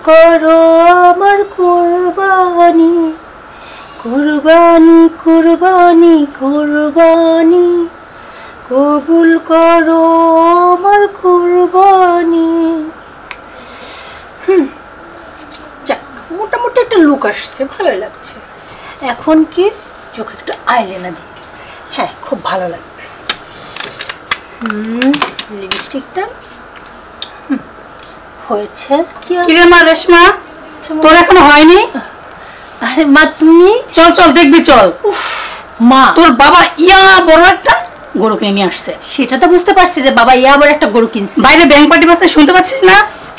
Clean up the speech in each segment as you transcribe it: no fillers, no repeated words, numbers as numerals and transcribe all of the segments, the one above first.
করো আমার কুরবানি কুরবানি কুরবানি কুরবানি কবুল করো আমার কুরবানি। যাক, মোটামুটি একটা লুক আসছে, ভালোই লাগছে। এখন কি চোখে একটু আইলাইনার দিই, হ্যাঁ খুব ভালো লাগবে। লিপস্টিকটা হয়েছে কি রে মা রেশমা, তোর এখনো হয়নি? আরে মা তুমি চল চল দেখবি চল। মা তোর বাবা ইয়া বড় একটা গরু কিনে নিয়ে আসছে। সেটা তো বুঝতে পারছি যে বাবা ইয়া বড় একটা গরু কিনছে। বাইরে ব্যাংক পার্টি বাজতে শুনতে পাচ্ছিস না?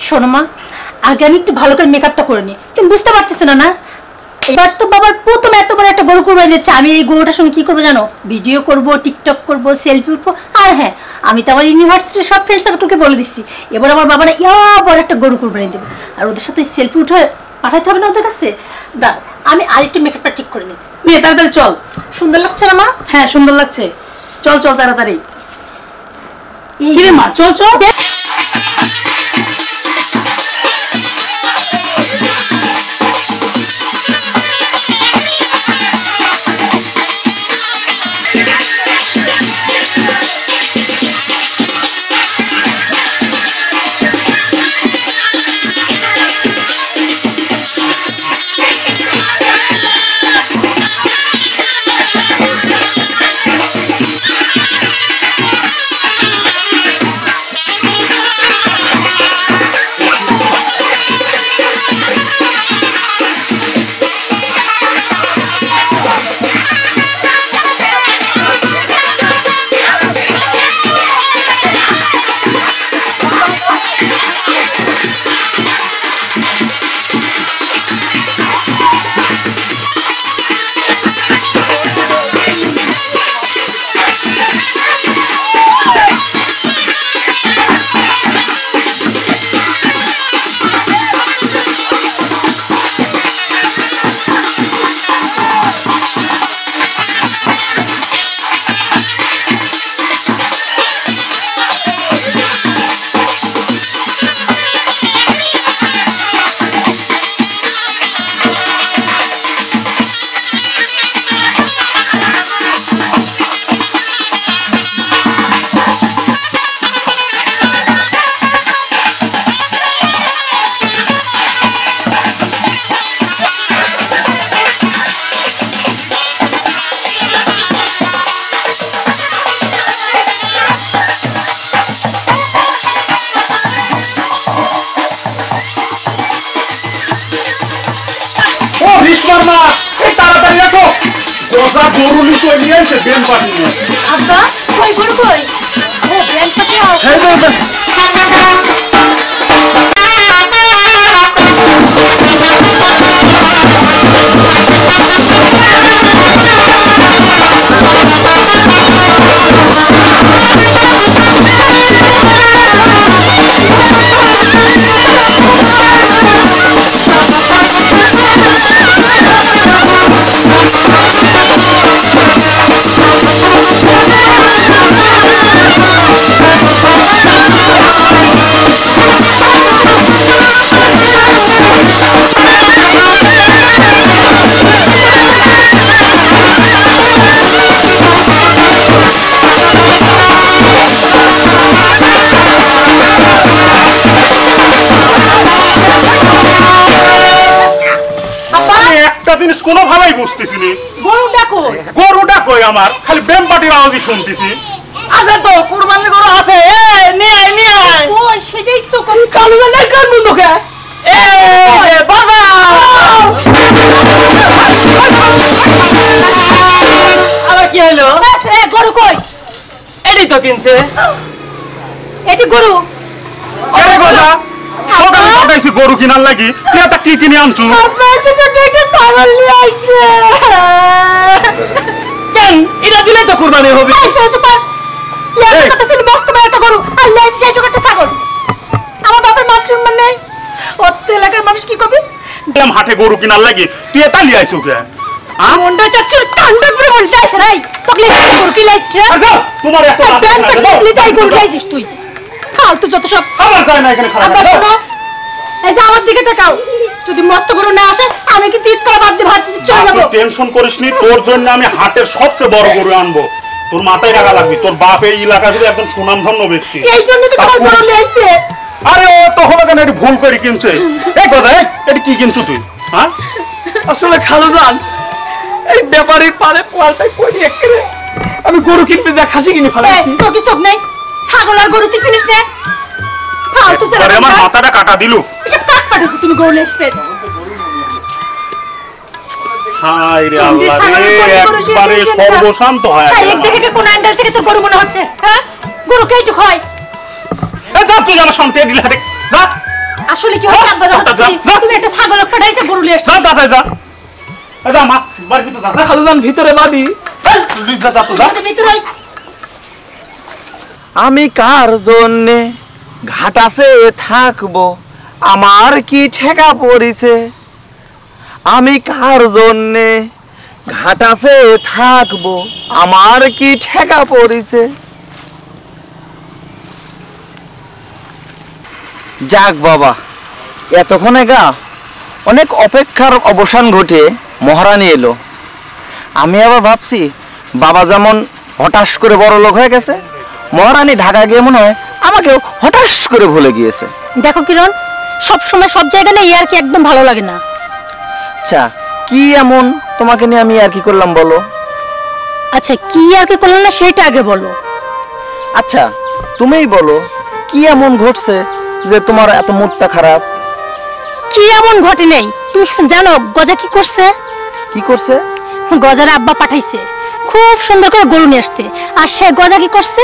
শোনো মা, আগে আমি একটু ভালো করে মেকআপটা করে নি, তুমি বুঝতে পারতেছ না না? এবার তো বাবার প্রথম এত বড় একটা গরু কুরবানি দিচ্ছে, আমি এই গরুটার সঙ্গে কি করবো জানো? ভিডিও করব, টিকটক করব, সেলফি উঠবো। আর হ্যাঁ, আমি তো আমার ইউনিভার্সিটির সব ফ্রেন্ড সার্কেলকে বলে দিচ্ছি এবার আমার বাবারা ইয়া বড় একটা গরু কুরবানি দেবে, আর ওদের সাথে সেলফি উঠে পাঠাইতে হবে না ওদের কাছে। দা আমি আরেকটু মেকআপটা ঠিক করে নিই। মেয়ে তাড়াতাড়ি চল। সুন্দর লাগছে না মা? হ্যাঁ সুন্দর লাগছে, চল চল তাড়াতাড়ি। কি রে মা, চল চল। তাড়াতাড়ি আসো, গোসা গরু নিয়ে নিয়ে আসছে ব্যাংক পার্টি নিয়ে। আব্বা কই গরু কই? ও ব্যাংক পার্টি কোনোভাবেই বুঝতেছি নি। গরুটা কই আমার? খালি ব্যাংক পার্টির আওয়াজই শুনতেছি। আছে তো কুরবানির গরু আছে, নিয়ে আয় নিয়ে আয়। ও সেটাই তো কালু না কার বন্ধুকে বাবা আবার কি হলো? গরু কই? এটাই তো কিনছে। এটি গরু গরু কিনার লাগি কি কিনে আনছু? কেন এটা দিলে তো কুরবানি হবে। আমার বাবার মান সম্মান নেই, অত এলাকার মানুষ কি করবে? হাটে গরু কিনার লাগি তুই এটা লিয়ে আইছু কে? মন্ডা চাচ্চুর টান্ডা করে বলতে আসে নাই তোকে গরু কি লাইছিস? আচ্ছা তোমার এত তাই গরু লাইছিস তুই? ফালতু যত সব। আবার যায় না এখানে খারাপ। আব্বা শোনো, এই যে আমার দিকে তাকাও, যদি মস্ত গরু না আসে আমি কিন্তু ঈদ করা বাদ দিয়ে ভাবছি চলে যাবো। টেনশন করিস নি, তোর জন্য আমি হাটের সবচেয়ে বড় গরু আনবো। তোর মাথায় টাকা লাগবে, তোর বাপ এই এলাকা থেকে একদম সুনামধন্য ব্যক্তি। এই জন্য তো তোমার গরু নিয়ে আইছে। আরে ও তো হলো কেন, এটা ভুল করে কিনছে। এই গজা, এটা কি কিনছো তুই? হ্যাঁ আসলে খালুজান এই ব্যাপারীর পারে পাল্টাই করি একরে আমি গরু কিনতে যা খাসি কিনে ফেলাইছি। তোর কি চোখ নাই? ছাগল আর গরু তুই চিনিস না? ফালতু ছেলে আমার মাথাটা কাটা দিলু। এসব কাক পাঠাচ্ছি তুমি গরু লেসপে। হায় রে আল্লাহ রে, একবারে সর্বশান্ত হয়। এক দেখে কোন অ্যাঙ্গেল থেকে তোর গরু মনে হচ্ছে? হ্যাঁ গরু কে একটু খায়? এ যা তুই আমার শান্তি দিলা রে। যা আসলে কি হয় আব্বা, তুমি একটা ছাগল পাঠাইতে গরু নিয়ে আসছো। যা দাদা যা। এ যা মা, বাড়ি ভিতর যা। খালুজান ভিতরে বাদি। তুই যা তো যা। ভিতরে আমি কার জন্যে ঘাটাসে থাকবো, আমার কি ঠেকা পড়িছে। আমি কার জন্যে ঘাটাসে থাকবো, আমার কি ঠেকা পড়িছে। যাক বাবা, এতক্ষণে গা অনেক অপেক্ষার অবসান ঘটে মহারানী এলো। আমি আবার ভাবছি বাবা যেমন হঠাৎ করে বড় লোক হয়ে গেছে, মহারানী ঢাকা গিয়ে মনে হয় আমাকেও হঠাৎ করে ভুলে গিয়েছে। দেখো কিরণ, সব সময় সব জায়গায় না আর কি একদম ভালো লাগে না। আচ্ছা কি এমন তোমাকে নিয়ে আমি আর কি করলাম বলো? আচ্ছা কি আর কি করলে না সেটা আগে বলো। আচ্ছা তুমিই বলো, কি এমন ঘটছে যে তোমার এত মুডটা খারাপ? কি এমন ঘটে নেই, তুমি জানো গজা কি করছে? কি করছে? গজার আব্বা পাঠাইছে খুব সুন্দর করে গরু নিয়ে আসতে, আর সে গজা কি করছে,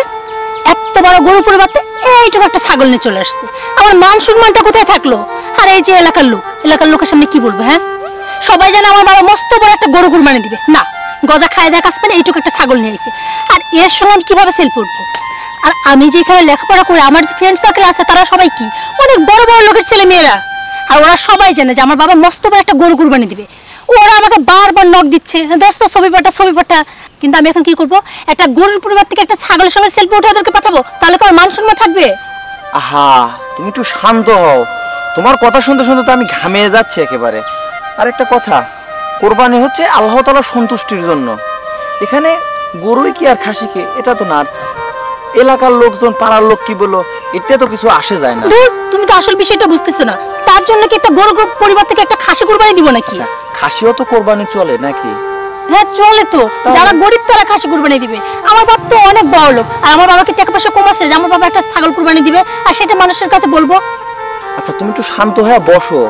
এত বড় গরু পরিবর্তে এইটুকু একটা ছাগল নিয়ে চলে আসছে। আমার মান সম্মানটা কোথায় থাকলো? আর এই যে এলাকার লোকের সামনে কি বলবে? হ্যাঁ সবাই জানে আমার বাবা মস্ত বড় একটা গরু কুরবানি দিবে, না গজা খায় দেখা আসবে না, এইটুকু একটা ছাগল নিয়ে আইছে। আর এর সঙ্গে আমি কিভাবে সেলফি উঠবো? আর আমি যে এখানে লেখাপড়া করি, আমার যে ফ্রেন্ড সার্কেল আছে তারা সবাই কি অনেক বড় বড় লোকের ছেলে মেয়েরা, আর ওরা সবাই জানে যে আমার বাবা মস্ত বড় একটা গরু কুরবানি দিবে। ওরা আমাকে বারবার নক দিচ্ছে, দোস্ত ছবি পাঠা। কিন্তু আমি এখন কি করব? একটা গরুর পরিবার থেকে একটা ছাগলের সঙ্গে সেলফি উঠে ওদেরকে পাঠাবো, তাহলে কি আমার মান সম্মান থাকবে? আহা তুমি একটু শান্ত হও, তোমার কথা শুনতে শুনতে তো আমি ঘামিয়ে যাচ্ছি একেবারে। আর একটা কথা, কোরবানি হচ্ছে আল্লাহ তাআলার সন্তুষ্টির জন্য। এখানে গরুই কি আর খাসি কি এটা তো না, এলাকার লোকজন পাড়ার লোক কি বললো এতে তো কিছু আসে যায় না। ধুর, তুমি তো আসল বিষয়টা বুঝতেছো না। তার জন্য কি একটা গরু পরিবার থেকে একটা খাসি কুরবানি দিব নাকি? খাসিও তো কোরবানি চলে নাকি? হ্যাঁ চলে তো, যারা গরিব তারা খাসি কুরবানি দিবে। আমার বাবা তো অনেক বড় লোক, আর আমার বাবাকে টাকা পয়সা কম আছে যে আমার বাবা একটা ছাগল কুরবানি দিবে আর সেটা মানুষের কাছে বলবো। আচ্ছা তুমি একটু শান্ত হয়ে বসো,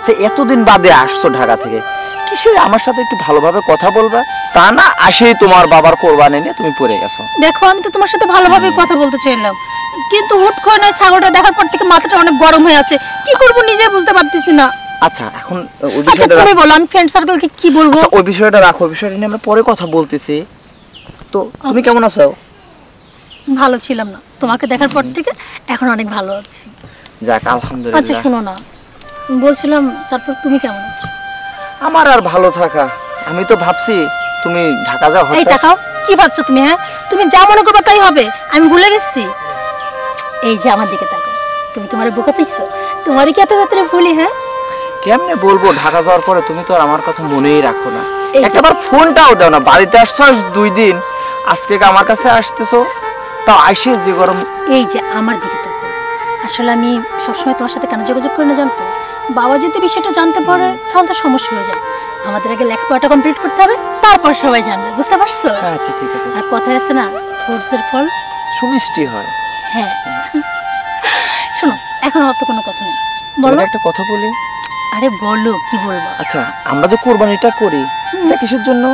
সে এতদিন বাদে আসছো ঢাকা থেকে, কিসের আমার সাথে একটু ভালোভাবে কথা বলবা, তা না আসেই তোমার বাবার কোরবানি নিয়ে তুমি পড়ে গেছো। দেখো আমি তো তোমার সাথে ভালোভাবে কথা বলতে চাইলাম, কিন্তু হুট করে না ছাগলটা দেখার পর থেকে মাথাটা অনেক গরম হয়ে আছে, কি করব নিজে বুঝতে পারতেছি না। আচ্ছা এখন ওই আচ্ছা বিষয়টা তুমি বলো, আমি ফ্রেন্ড সার্কেলকে কি বলবো? আচ্ছা ওই বিষয়টা রাখো, ওই বিষয়টা নিয়ে আমরা পরে কথা বলতেছি। তো তুমি কেমন আছো? ভালো ছিলাম না, তোমাকে দেখার পর থেকে এখন অনেক ভালো আছি। যাক আলহামদুলিল্লাহ। আচ্ছা শোনো না, বলছিলাম তারপর তুমি কেমন আছো? আমার আর ভালো থাকা, আমি তো ভাবছি তুমি ঢাকা যাও। এই তাকাও, কি ভাবছো তুমি? হ্যাঁ তুমি যা মনে করবে তাই হবে, আমি ভুলে গেছি। এই যে আমার দিকে তাকাও, তুমি তোমার বুকে পিছছো, তোমারই কি এত তাড়াতাড়ি ভুলি? হ্যাঁ কেমনে বলবো, ঢাকা যাওয়ার পরে তুমি তো আর আমার কথা মনেই রাখো না, একটাবার ফোনটাও দাও না। বাড়িতে আসছো 2 দিন, আজকে আমার কাছে আসতেছো, তাও আইসে যে গরম। এই যে আমার দিকে তাকাও, আসলে আমি সবসময় তোমার সাথে কেন যোগাযোগ করি না জানতো? বাবা যদি বিষয়টা জানতে পারে তাহলে তো সমস্যা হয়ে যায়। আমাদের আগে লেখাপড়াটা কমপ্লিট করতে হবে, তারপর সবাই জানবে, বুঝতে পারছো? আচ্ছা ঠিক আছে। আর কথায় আছে না, ধৈর্যের ফল সুমিষ্টি হয়। হ্যাঁ শোনো, এখন অত কোনো কথা নেই, বলো একটা কথা বলি। আরে বলো, কি বলবো? আচ্ছা আমরা যে কোরবানিটা করি এটা কিসের জন্য?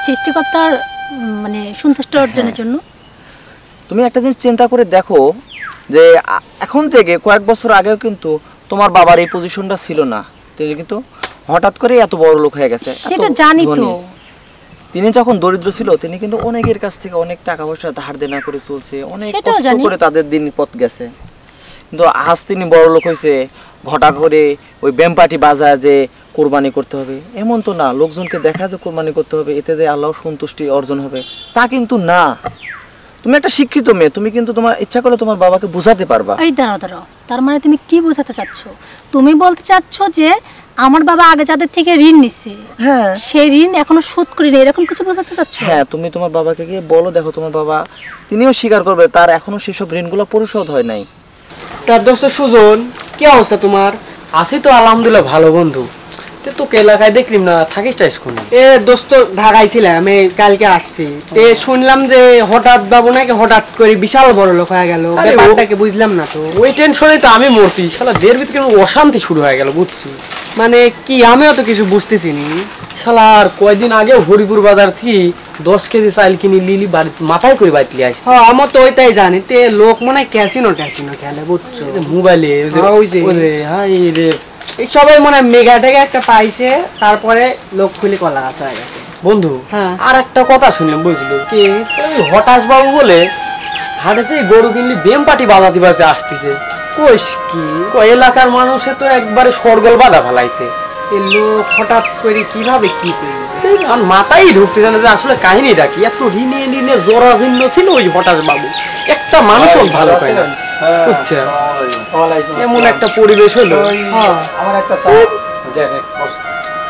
সৃষ্টিকর্তার মানে সন্তুষ্ট অর্জনের জন্য। তুমি একটা জিনিস চিন্তা করে দেখো যে এখন থেকে কয়েক বছর আগেও কিন্তু তোমার বাবার এই পজিশনটা ছিল না, তিনি কিন্তু হঠাৎ করে এত বড় লোক হয়ে গেছে। সেটা জানি তো। তিনি যখন দরিদ্র ছিল তিনি কিন্তু অনেকের কাছ থেকে অনেক টাকা পয়সা ধার দেনা করে চলছে, অনেক কষ্ট করে তাদের দিন পথ গেছে। কিন্তু আজ তিনি বড় লোক হয়েছে, ঘটা করে ওই বেমপাটি বাজায় যে কোরবানি করতে হবে এমন তো না, লোকজনকে দেখা যে কোরবানি করতে হবে এতে যে আল্লাহ সন্তুষ্টি অর্জন হবে তা কিন্তু না। তুমি একটা শিক্ষিত মেয়ে, তুমি কিন্তু তোমার ইচ্ছা করলে তোমার বাবাকে বোঝাতে পারবা। এই দাঁড়াও, তার মানে তুমি কি বোঝাতে চাচ্ছ? তুমি বলতে চাচ্ছ যে আমার বাবা আগে যাদের থেকে ঋণ নিছে, হ্যাঁ, সেই ঋণ এখনো শোধ করিনি, এরকম কিছু বোঝাতে চাচ্ছ? হ্যাঁ, তুমি তোমার বাবাকে গিয়ে বলো, দেখো তোমার বাবা তিনিও স্বীকার করবে তার এখনো সেসব ঋণগুলো পরিশোধ হয় নাই। তার দোস্ত সুজন, কি অবস্থা তোমার? আছি তো আলহামদুলিল্লাহ ভালো বন্ধু। তোকে এলাকায় দেখলিম না, থাকিস টাইস কোন? এ দোস্ত ঢাকায় ছিলাম, আমি কালকে আসছি। তে শুনলাম যে হঠাৎ বাবু নাকি হঠাৎ করে বিশাল বড় লোক হয়ে গেল, ব্যাপারটাকে বুঝলাম না তো। ওই টেনশনে তো আমি মরতি, শালা দের ভিতরে অশান্তি শুরু হয়ে গেল, বুঝছি? মানে কি, আমিও তো কিছু বুঝতেছি নি। শালা আর কয়দিন আগে হরিপুর বাজার থেকে 10 কেজি চাল কিনে লিলি বাড়িতে মাথায় করে বাইতলি আসছে। হ্যাঁ, আমার তো ওইটাই জানি। তে লোক মনে হয় ক্যাসিনো খেলে, বুঝছো? মোবাইলে এই সবাই মনে হয় মেগা থেকে একটা পাইছে, তারপরে লোক খুলে কলা গাছ হয়ে গেছে। বন্ধু, হ্যাঁ। আর একটা কথা শুনলাম, বুঝলো কি? হঠাৎ বাবু বলে হাটেতে গরু কিনলি বেম পাটি বাজাতে বাজাতে আসতেছে। কোষ কি? এলাকার মানুষে তো একবারে সরগোল বাধা ফেলাইছে। এই লোক হঠাৎ করে কিভাবে কি করবে? আমার মাথায় ঢুকতে জানে যে আসলে কাহিনীটা কি। এত ঋণে জরাজীর্ণ ছিল ওই হঠাৎ বাবু, একটা মানুষও ভালো হয় না, বুঝছে? এমন একটা পরিবেশ হলো, আমার একটা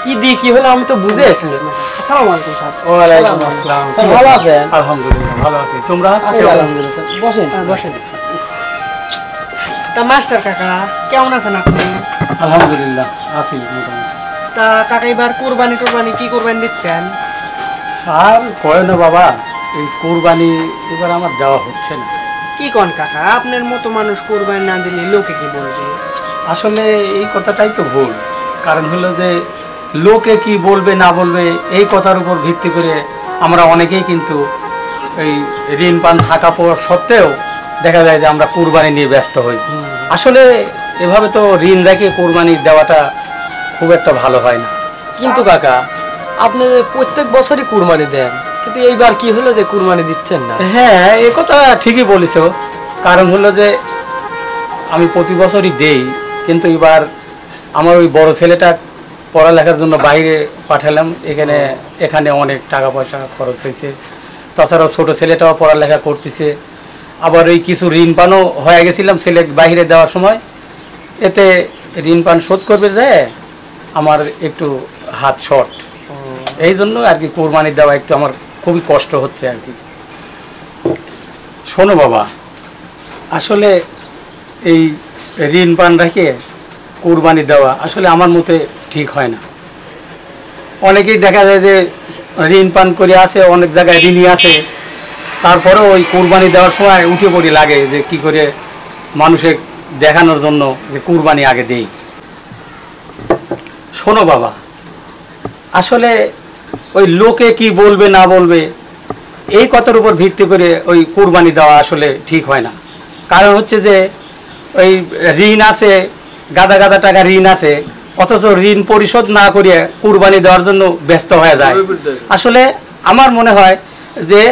কি দিয়ে কি হলো আমি তো বুঝে আসলে। আসসালামু আলাইকুম স্যার। ওয়ালাইকুম আসসালাম। ভালো আছেন? আলহামদুলিল্লাহ ভালো আছি, তোমরা? আলহামদুলিল্লাহ। বসেন বসেন। তা মাস্টার কাকা কেমন আছেন আপনি? আলহামদুলিল্লাহ আছি মোটামুটি। তা কাকা এবার কুরবানি কি কুরবানি দিচ্ছেন? আর কয় না বাবা, এই কোরবানি এবার আমার দেওয়া হচ্ছে না। কি কোন কাকা, আপনার মতো মানুষ কুরবানি না দিলে লোকে কি বলবে? আসলে এই কথাটাই তো ভুল। কারণ হলো যে লোকে কি বলবে না বলবে এই কথার উপর ভিত্তি করে আমরা অনেকেই কিন্তু এই ঋণ পান থাকা পর সত্ত্বেও দেখা যায় যে আমরা কুরবানি নিয়ে ব্যস্ত হই। আসলে এভাবে তো ঋণ রেখে কুরবানি দেওয়াটা খুব একটা ভালো হয় না। কিন্তু কাকা, আপনি প্রত্যেক বছরই কুরবানি দেন, কিন্তু এইবার কি হলো যে কুরবানি দিচ্ছেন না? হ্যাঁ, এ কথা ঠিকই বলেছ। কারণ হলো যে আমি প্রতি বছরই দেই, কিন্তু এবার আমার ওই বড় ছেলেটা পড়ালেখার জন্য বাইরে পাঠালাম। এখানে অনেক টাকা পয়সা খরচ হয়েছে। তাছাড়াও ছোট ছেলেটাও পড়ালেখা করতেছে। আবার ওই কিছু ঋণ পানও হয়ে গেছিলাম ছেলে বাইরে দেওয়ার সময়। এতে ঋণ পান শোধ করবে যায় আমার একটু হাত শর্ট, এই জন্য আর কি কোরবানি দেওয়া একটু আমার খুবই কষ্ট হচ্ছে আর কি। শোনো বাবা, আসলে এই ঋণ পান রেখে কোরবানি দেওয়া আসলে আমার মতে ঠিক হয় না। অনেকেই দেখা যায় যে ঋণ পান করে আসে, অনেক জায়গায় ঋণই আছে, তারপরেও ওই কোরবানি দেওয়ার সময় উঠে পড়ে লাগে যে কি করে মানুষের দেখানোর জন্য যে কোরবানি আগে দেই। শোনো বাবা, আসলে ওই লোকে কি বলবে না বলবে এই কথার উপর ভিত্তি করে ওই কোরবানি দেওয়া আসলে ঠিক হয় না। কারণ হচ্ছে যে ওই ঋণ আছে, গাদা গাদা টাকা ঋণ আছে, অথচ ঋণ পরিশোধ না করিয়ে কুরবানি দেওয়ার জন্য ব্যস্ত হয়ে যায়। আসলে আমার মনে হয় যে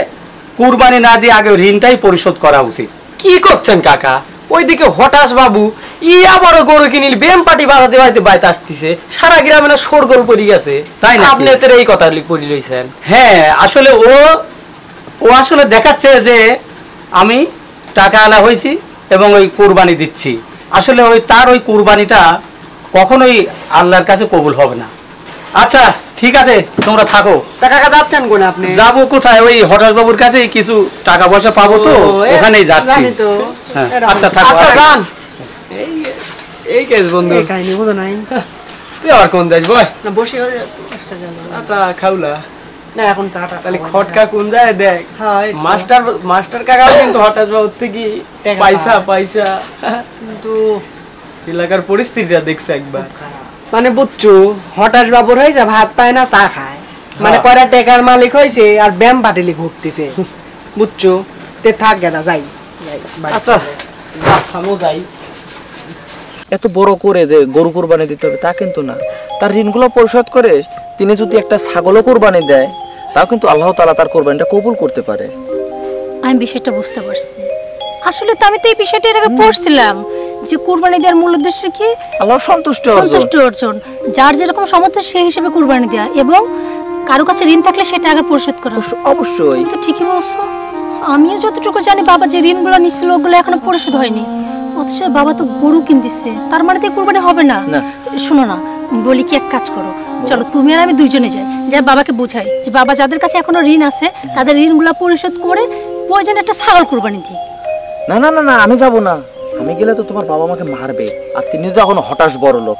কুরবানি না দিয়ে আগে ঋণটাই পরিশোধ করা উচিত। কি করছেন কাকা? ওইদিকে হঠাৎ বাবু আবারও গরু কিনিল বেম পাটি বাজাতে বাজাতে বাইতে আসতেছে, সারা গ্রামে না শোরগোল পড়ে গেছে। তাই না? আপনি তো এই কথা পড়ে লইছেন। হ্যাঁ, আসলে ও আসলে দেখাচ্ছে যে আমি টাকা আলা হয়েছি এবং ওই কুরবানি দিচ্ছি। আসলে তার ওই কুরবানিটা কখনোই আল্লাহর কাছে কবুল হবে না। আচ্ছা ঠিক আছে, তোমরা থাকো। তা কাকা যাচ্ছেন কোন আপনি? যাবো কোথায়, ওই হঠাৎ বাবুর কাছে কিছু টাকা পয়সা পাবো তো ওখানেই যাচ্ছি। জানি তো। হ্যাঁ, আচ্ছা থাকো। আচ্ছা যান। এই কেস বন্ধু, এই কাহিনী বুঝো নাই? তুই আর কোন যাস বয় না বসে আটা খাউলা না, এখন চাটা তাহলে খটকা কোন যায় দেখ। হ্যাঁ, মাস্টার কাকা কিন্তু হঠাৎ বাবুর থেকে টাকা পয়সা কিন্তু এলাকার পরিস্থিতিটা দেখছে একবার। মানে বুঝছো, হঠাৎ বাবুর হয়েছে ভাত পায় না, চা খায়, মানে কয়টা টেকার মালিক হয়েছে আর ব্যায়াম পাটিলি ঘুরতেছে, বুঝছো? তে থাক গেদা, যাই বাড়ি। আচ্ছা আমও যাই। এত বড় করে যে গরু কোরবানি দিতে হবে তা কিন্তু না। তার ঋণগুলো পরিশোধ করে তিনি যদি একটা ছাগলও কোরবানি দেয়, তাও কিন্তু আল্লাহ তাআলা তার কোরবানিটা কবুল করতে পারে। আমি বিষয়টা বুঝতে পারছি। আসলে তো আমি তো এই বিষয়টা এর আগে পড়ছিলাম যে কুরবানি দেওয়ার মূল উদ্দেশ্য কি? আল্লাহর সন্তুষ্টি অর্জন। যার যেরকম সামর্থ্য সেই হিসেবে কুরবানি দেওয়া, এবং কারো কাছে ঋণ থাকলে সেটা আগে পরিশোধ করা। অবশ্যই। তো ঠিকই বলছো। আমিও যতটুকু জানি বাবা যে ঋণগুলো নিছিল ওগুলো এখনো পরিশোধ হয়নি, অথচ বাবা তো গরু কিনতেছে, তার মানে তো কুরবানি হবে না। শোনো না, বলি কি এক কাজ করো, চলো তুমি আর আমি দুইজনে যাই, যা বাবাকে বোঝাই যে বাবা যাদের কাছে এখনো ঋণ আছে তাদের ঋণগুলো পরিশোধ করে প্রয়োজনে একটা ছাগল কুরবানি দিই। না না না না, আমি যাব না। আমি গেলে তো তোমার বাবা আমাকে মারবে, আর তিনি তো এখন হঠাৎ বড় লোক,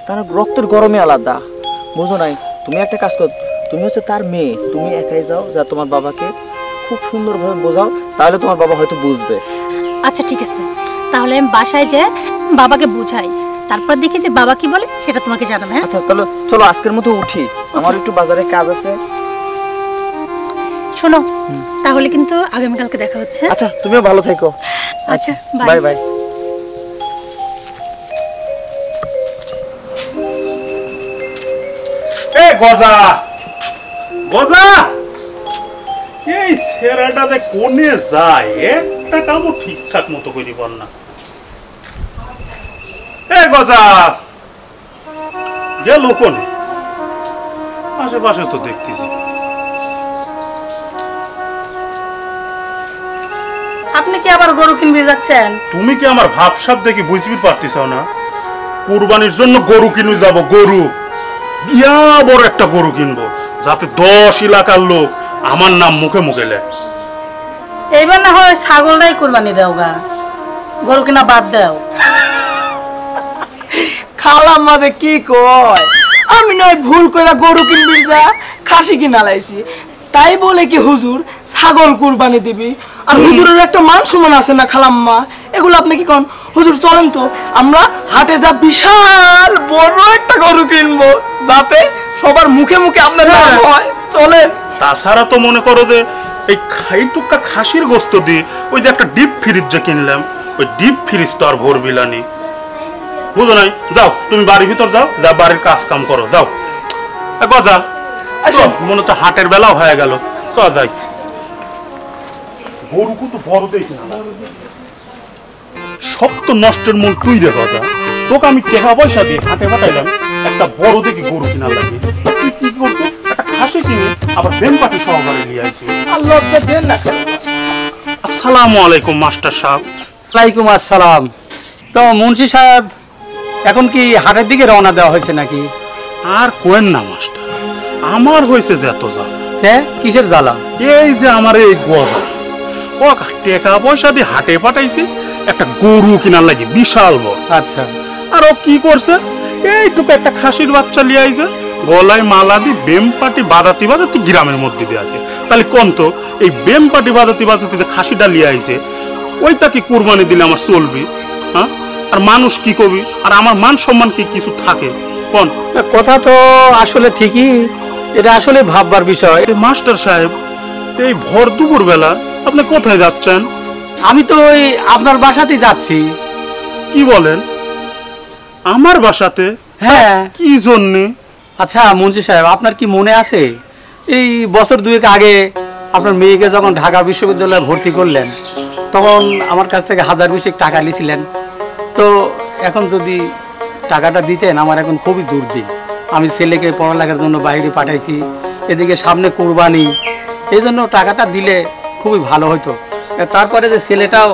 তার রক্তের গরমে আলাদা, বুঝো নাই? তুমি একটা কাজ করো, তুমি হচ্ছে তার মেয়ে, তুমি একাই যাও, যা তোমার বাবাকে খুব সুন্দরভাবে বোঝাও, তাহলে তোমার বাবা হয়তো বুঝবে। আচ্ছা ঠিক আছে, তাহলে আমি বাসায় যে বাবাকে বুঝাই, তারপর দেখি যে বাবা কি বলে সেটা তোমাকে জানাবো। হ্যাঁ আচ্ছা তাহলে চলো আজকের মতো উঠি, আমার একটু বাজারে কাজ আছে। শোনো, তাহলে কিন্তু আগামীকালকে দেখা হচ্ছে। আচ্ছা তুমিও ভালো থেকো। আচ্ছা বাই বাই। এ গজা গজা, এই ছেলেটা যে কোনে যায়, একটা কামও ঠিকঠাক মতো করি বল না। এ গজা গেল কোনে? আশেপাশে তো দেখতেছি। আপনি কি আবার গরু কিনবে যাচ্ছেন? তুমি কি আমার ভাবসাব দেখি বুঝবি পারতেছ না? কুরবানির জন্য গরু কিনে যাব, গরু ইয়া বড় একটা গরু কিনবো, যাতে 10 এলাকার লোক আমার নাম মুখে মুখে লেয়। এইবার না হয় ছাগলটাই কুরবানি দাও গা, গরু কিনা বাদ দাও। খালাম মাঝে কি কয়, আমি নয় ভুল কইরা গরু কিনবি যা খাসি কিনা লাইছি, তাই বলে কি হুজুর ছাগল কুরবানি দিবি? আর হুজুরের একটা মান সম্মান আছে না খালাম্মা, এগুলো আপনি কি কন? হুজুর চলেন তো আমরা হাটে যা বিশাল বড় একটা গরু কিনবো, যাতে সবার মুখে মুখে আপনার নাম হয়। চলেন। তাছাড়া তো মনে করো যে এই খাইটুকা খাসির গোস্ত দিয়ে ওই যে একটা ডিপ ফ্রিজ যে কিনলাম, ওই ডিপ ফ্রিজ তো আর ভরবি লানি, বুঝো নাই? যাও তুমি বাড়ির ভিতর যাও, যা বাড়ির কাজ কাম করো, যাও। গজা মনে তো হাটের বেলাও হয়ে গেল, চ যাই। গরু কিন্তু বড় দেখি না, সব তো নষ্টের মূল তুই রে গজা। তোকে আমি টাকা পয়সা দিয়ে হাটে পাঠাইলাম একটা বড় দেখি গরু কিনা লাগে, তুই কি করছো? একটা খাসি কিনে আবার বেম পাটি সহকারে নিয়ে আসছি। আল্লাহ দেন না। আসসালামু আলাইকুম মাস্টার সাহেব। ওয়ালাইকুম আসসালাম। তো মুন্সি সাহেব, এখন কি হাটের দিকে রওনা দেওয়া হয়েছে নাকি? আর কোয়েন না মাস্টার, আমার হয়েছে যে এত জ্বালা। হ্যাঁ, কিসের জ্বালা? এই যে আমার এই গজা, ও টাকা পয়সা দিয়ে হাটে পাঠাইছে একটা গরু কিনার লাগে বিশাল বড়। আচ্ছা। আর ও কি করছে, এইটুকু একটা খাসির বাচ্চা লিয়ে আইছে, গলায় মালা দিয়ে বেম পাটি বাজাতি বাজাতি গ্রামের মধ্যে দিয়ে আছে। তাহলে কোন তো এই বেম পাটি বাজাতি বাজাতি যে খাসিটা লিয়ে আইছে, ওইটা কি কুরবানি দিলে আমার চলবি? হ্যাঁ, আর মানুষ কি কবি, আর আমার মান সম্মান কি কিছু থাকে কোন? কথা তো আসলে ঠিকই, এটা আসলে ভাববার বিষয়। মাস্টার সাহেব, এই ভর দুপুর বেলা আপনি কোথায় যাচ্ছেন? আমি তো ওই আপনার বাসাতেই যাচ্ছি। কি বলেন? আমার বাসাতে? হ্যাঁ। কি জন্যে? আচ্ছা মুন্সি সাহেব, আপনার কি মনে আছে এই বছর দুয়েক আগে আপনার মেয়েকে যখন ঢাকা বিশ্ববিদ্যালয়ে ভর্তি করলেন, তখন আমার কাছ থেকে 1000-20 টাকা নিয়েছিলেন? তো এখন যদি টাকাটা দিতেন, আমার এখন খুবই দুর্দিন। আমি ছেলেকে পড়ালেখার জন্য বাইরে পাঠাইছি, এদিকে সামনে কুরবানি, এই জন্য টাকাটা দিলে খুবই ভালো হতো। তারপরে যে ছেলেটাও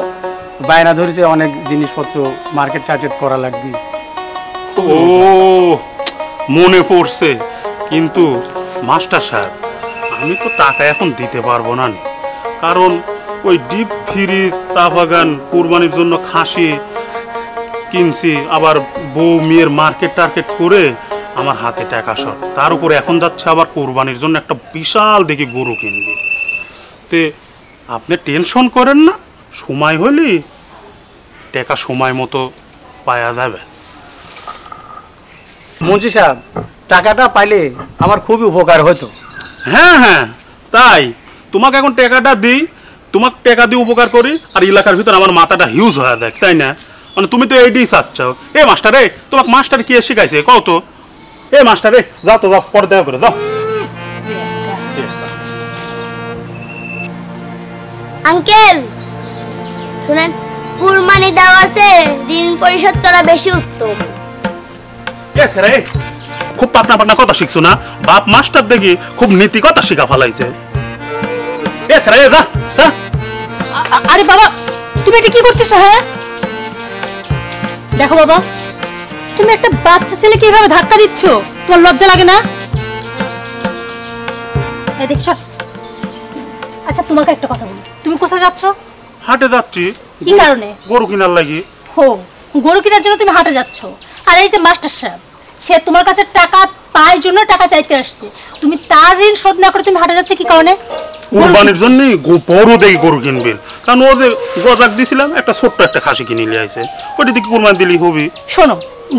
বায়না ধরেছে অনেক জিনিসপত্র মার্কেট টার্কেট করা লাগবে। ও মনে পড়ছে, কিন্তু মাস্টার সাহেব আমি তো টাকা এখন দিতে পারবো না, কারণ ওই ডিপ ফ্রিজ, চা বাগান, কুরবানির জন্য খাসি কিনছি, আবার বউ মেয়ের মার্কেট টার্কেট করে আমার হাতে টাকা শর্ট, তার উপরে এখন যাচ্ছে আবার কুরবানির জন্য একটা বিশাল দেখি গরু কিনবে। তে আপনি টেনশন করেন না, সময় হলে টাকা সময় মতো পাওয়া যাবে। মুন্সি সাহেব, টাকাটা পাইলে আমার খুবই উপকার হতো। হ্যাঁ হ্যাঁ, তাই তোমাকে এখন টাকাটা দিই, তোমাকে টাকা দিয়ে উপকার করি, আর এলাকার ভিতর আমার মাথাটা হিউজ হয়ে দেখ, তাই না? মানে তুমি তো এইটাই চাচ্ছ। এ মাস্টার রে, তোমাকে মাস্টার কি শিখাইছে কও তো? এ মাস্টার রে, যাও তো, যাও পরে দেখা করে যাও। আঙ্কেল শুনেন, কুরবানি দেওয়া আছে, ঋণ পরিশোধ করা বেশি উত্তম। খুব পাতনা পাতনা কথা শিখছো না? বাপ মাস্টার দেখি খুব নীতি কথা শিখা ফেলাইছে। এ স্যার, যা আরে বাবা তুমি এটা কি করতেছো? হ্যাঁ দেখো বাবা, তুমি একটা বাচ্চা ছেলেকে এইভাবে ধাক্কা দিচ্ছ, তোমার লজ্জা লাগে না? এই দেখছো। আচ্ছা তোমাকে একটা কথা বলি, তুমি কোথায় যাচ্ছ? হাটে যাচ্ছি। কি কারণে? গরু কেনার লাগি। হো, গরু কেনার জন্য তুমি হাটে যাচ্ছ। আর এই যে মাস্টার সাহেব, সে তোমার কাছে টাকা পায় জন্য টাকা চাইতে আসছে, তুমি তার ঋণ শোধ না করে তুমি হাটে যাচ্ছে কি কারণে? কুরবানির জন্য বড় দেখি গরু কিনবেন, কারণ ওদের গজাক দিছিলাম একটা ছোট্ট একটা খাসি কিনে নিয়ে আইছে, ওটা দিকে কুরবানি দিলি হবি। শোনো,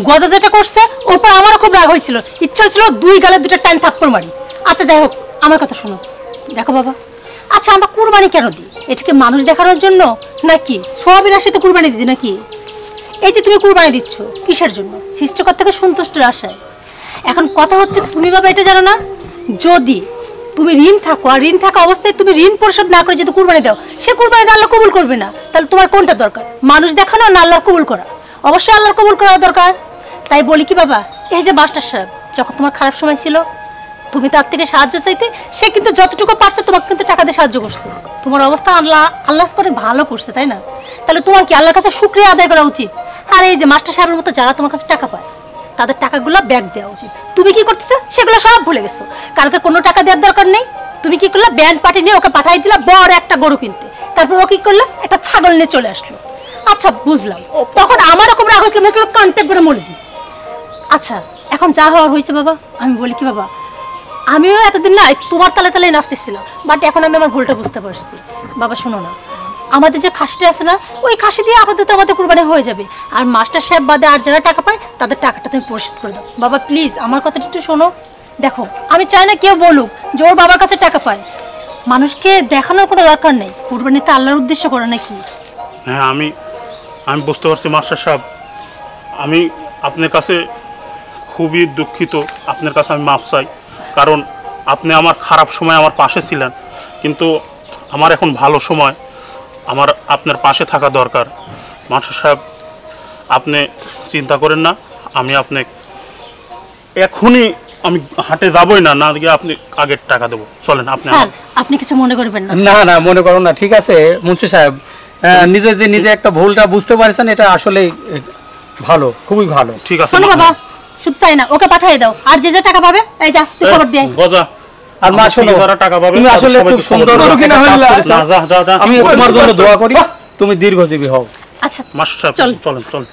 গজা যেটা করছে ওর পর আমারও খুব রাগ হয়েছিল, ইচ্ছা হচ্ছিল দুই গালে দুটো টাইম থাপ্পড় মারি। আচ্ছা যাই হোক, আমার কথা শোনো। দেখো বাবা, আচ্ছা আমরা কুরবানি কেন দিই? এটাকে মানুষ দেখানোর জন্য নাকি সোয়াবিন আসে তো কুরবানি দিই নাকি? এই যে তুমি কুরবানি দিচ্ছ কিসের জন্য? সৃষ্টিকর্তাকে সন্তুষ্টের আশায়। এখন কথা হচ্ছে, তুমি বাবা এটা জানো না, যদি তুমি ঋণ থাকো আর ঋণ থাকা অবস্থায় তুমি ঋণ পরিশোধ না করে যদি কুরবানি দাও, সে কুরবানি আল্লাহ কবুল করবে না। তাহলে তোমার কোনটা দরকার, মানুষ দেখানো না আল্লাহর কবুল করা? অবশ্যই আল্লাহর কবুল করা দরকার। তাই বলি কি বাবা, এই যে মাস্টার সাহেব যখন তোমার খারাপ সময় ছিল, তুমি তার থেকে সাহায্য চাইতে, সে কিন্তু যতটুকু পারছে তোমাকে কিন্তু টাকা দিয়ে সাহায্য করছে। তোমার অবস্থা আল্লাহ করে ভালো করছে, তাই না? তাহলে তোমার কি আল্লাহর কাছে শুকরিয়া আদায় করা উচিত। আর এই যে মাস্টার সাহেবের মতো যারা তোমার কাছে টাকা পায়, তাদের টাকাগুলো ব্যাগ দেওয়া উচিত। তুমি কি করতেছো সেগুলো সব ভুলে গেছো, কালকে কোনো টাকা দেওয়ার দরকার নেই। তুমি কি করলে, ব্যান্ড পার্টি নিয়ে ওকে পাঠাই দিলা বড় একটা গরু কিনতে, তারপর ও কি করলো, একটা ছাগল নিয়ে চলে আসলো। আচ্ছা বুঝলাম, তখন আমার রকম রাগ হয়েছিল, কন্ট্যাক্ট করে মরে দিই। আচ্ছা এখন যা হওয়ার হয়েছে বাবা, আমি বলি কি বাবা, আমিও এতদিন না তোমার তালে তালে নাচতেছিলাম, বাট এখন আমি আমার ভুলটা বুঝতে পারছি। বাবা শোনো না, আমাদের যে খাসিটা আছে না, ওই খাসি দিয়ে আপাতত আমাদের কুরবানি হয়ে যাবে। আর মাস্টার সাহেব বাদে আর যারা টাকা পায় তাদের টাকাটা তুমি পরিশোধ করে দাও। বাবা প্লিজ আমার কথাটা একটু শোনো। দেখো আমি চাই না কেউ বলুক যে ওর বাবার কাছে টাকা পায়, মানুষকে দেখানোর কোনো দরকার নেই। কুরবানিতে আল্লাহর উদ্দেশ্য করে নাকি? হ্যাঁ আমি বুঝতে পারছি মাস্টার সাহেব, আমি আপনার কাছে খুবই দুঃখিত, আপনার কাছে আমি মাপ চাই, কারণ আপনি আমার খারাপ সময় আমার পাশে ছিলেন, কিন্তু আমার এখন ভালো সময়, আমার আপনার পাশে থাকা দরকার। মাস্টার সাহেব আপনি চিন্তা করেন না, আমি আপনি এখনই আমি হাটে যাবই না, না গিয়ে আপনি আগের টাকা দেবো, চলেন। আপনি কিছু মনে করবেন না? না না মনে করো না, ঠিক আছে মুন্সি সাহেব, নিজে একটা ভুলটা বুঝতে পারছেন, এটা আসলে ভালো, খুবই ভালো। ঠিক আছে বাবা, শুধু তাই না, ওকে পাঠিয়ে দাও, আর যে যে টাকা পাবে এই যা তুই খবর দিয়ে গজা। আর মা শোনো, তুমি আসলে খুব সুন্দর, আমি তোমার জন্য দোয়া করি, তুমি দীর্ঘজীবী হও। আচ্ছা মাস্টার সাহেব চলেন চলেন।